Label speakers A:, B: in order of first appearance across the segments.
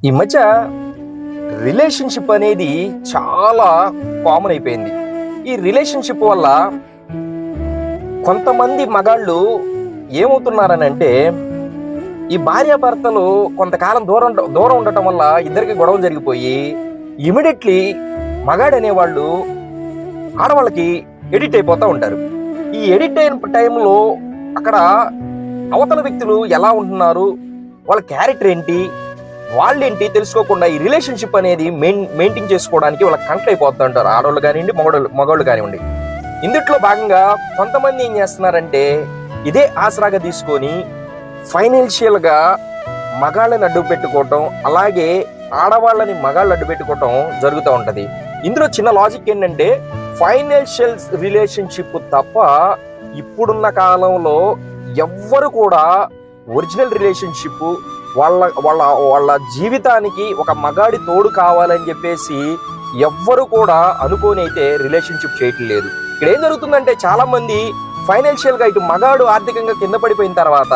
A: ఈ మధ్య రిలేషన్షిప్ అనేది చాలా కామన్ అయిపోయింది. ఈ రిలేషన్షిప్ వల్ల కొంతమంది మగాళ్ళు ఏమవుతున్నారని అంటే, ఈ భార్యాభర్తలు కొంతకాలం దూరం ఉండటం వల్ల ఇద్దరికి గొడవలు జరిగిపోయి ఇమీడియట్లీ మగాడు అనేవాళ్ళు ఆడవాళ్ళకి ఎడిట్ అయిపోతూ ఉంటారు. ఈ ఎడిట్ అయిన టైంలో అక్కడ అవతల వ్యక్తులు ఎలా ఉంటున్నారు, వాళ్ళ క్యారెక్టర్ ఏంటి, వాళ్ళేంటి తెలుసుకోకుండా ఈ రిలేషన్షిప్ అనేది మెయింటైన్ చేసుకోవడానికి వాళ్ళకి కంట్ల అయిపోతూ ఉంటారు. ఆడవాళ్ళు కానివ్వండి, మగవాళ్ళు కానివ్వండి. ఇందుట్లో భాగంగా కొంతమంది ఏం చేస్తున్నారంటే, ఇదే ఆసరాగా తీసుకొని ఫైనాన్షియల్ గా మగాళ్ళని అడ్డు పెట్టుకోవటం, అలాగే ఆడవాళ్ళని మగాళ్ళు అడ్డు పెట్టుకోవటం జరుగుతూ ఉంటది. ఇందులో చిన్న లాజిక్ ఏంటంటే, ఫైనాన్షియల్ రిలేషన్షిప్ తప్ప ఇప్పుడున్న కాలంలో ఎవ్వరు కూడా ఒరిజినల్ రిలేషన్షిప్ వాళ్ళ వాళ్ళ వాళ్ళ జీవితానికి ఒక మగాడి తోడు కావాలని చెప్పేసి ఎవ్వరు కూడా అనుకోని అయితే రిలేషన్షిప్ చేయటం లేదు. ఇక్కడ ఏం జరుగుతుందంటే, చాలా మంది ఫైనాన్షియల్ గా ఇటు మగాడు ఆర్థికంగా కింద పడిపోయిన తర్వాత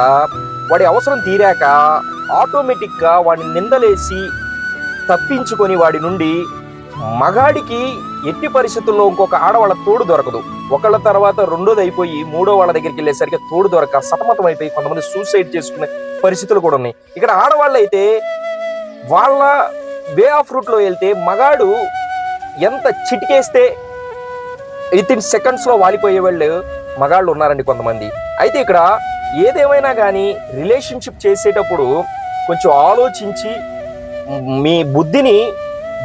A: వాడి అవసరం తీరాక ఆటోమేటిక్ గా వాడిని నిందలేసి తప్పించుకొని వాడి నుండి మగాడికి ఎట్టి పరిస్థితుల్లో ఇంకొక ఆడవాళ్ళ తోడు దొరకదు. ఒకళ్ళ తర్వాత రెండోది అయిపోయి మూడో వాళ్ళ దగ్గరికి వెళ్ళేసరికి తోడు దొరక సతమతం అయిపోయి కొంతమంది సూసైడ్ చేసుకునే పరిస్థితులు కూడా ఉన్నాయి. ఇక్కడ ఆడవాళ్ళు అయితే వాళ్ళ వే ఆఫ్ రూట్ లో వెళ్తే మగాడు ఎంత చిటికేస్తే విత్ ఇన్ సెకండ్స్ లో వాలిపోయే వాళ్ళు మగాళ్ళు ఉన్నారండి కొంతమంది. అయితే ఇక్కడ ఏదేమైనా కానీ రిలేషన్షిప్ చేసేటప్పుడు కొంచెం ఆలోచించి మీ బుద్ధిని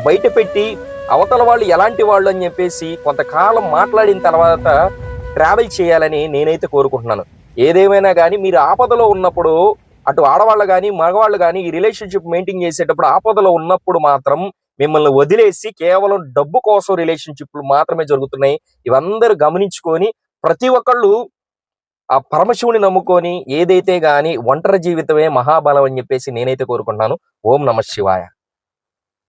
A: బయట పెట్టి అవతల వాళ్ళు ఎలాంటి వాళ్ళు అని చెప్పేసి కొంతకాలం మాట్లాడిన తర్వాత ట్రావెల్ చేయాలని నేనైతే కోరుకుంటున్నాను. ఏదేమైనా కానీ మీరు ఆపదలో ఉన్నప్పుడు, అటు ఆడవాళ్ళు కానీ మగవాళ్ళు కానీ ఈ రిలేషన్షిప్ మెయింటైన్ చేసేటప్పుడు ఆపదలో ఉన్నప్పుడు మాత్రం మిమ్మల్ని వదిలేసి కేవలం డబ్బు కోసం రిలేషన్షిప్లు మాత్రమే జరుగుతున్నాయి. ఇవందరూ గమనించుకొని ప్రతి ఒక్కళ్ళు ఆ పరమశివుని నమ్ముకొని ఏదైతే గాని ఒంటరి జీవితమే మహాబలం అని చెప్పేసి నేనైతే కోరుకుంటున్నాను. ఓం నమః శివాయ.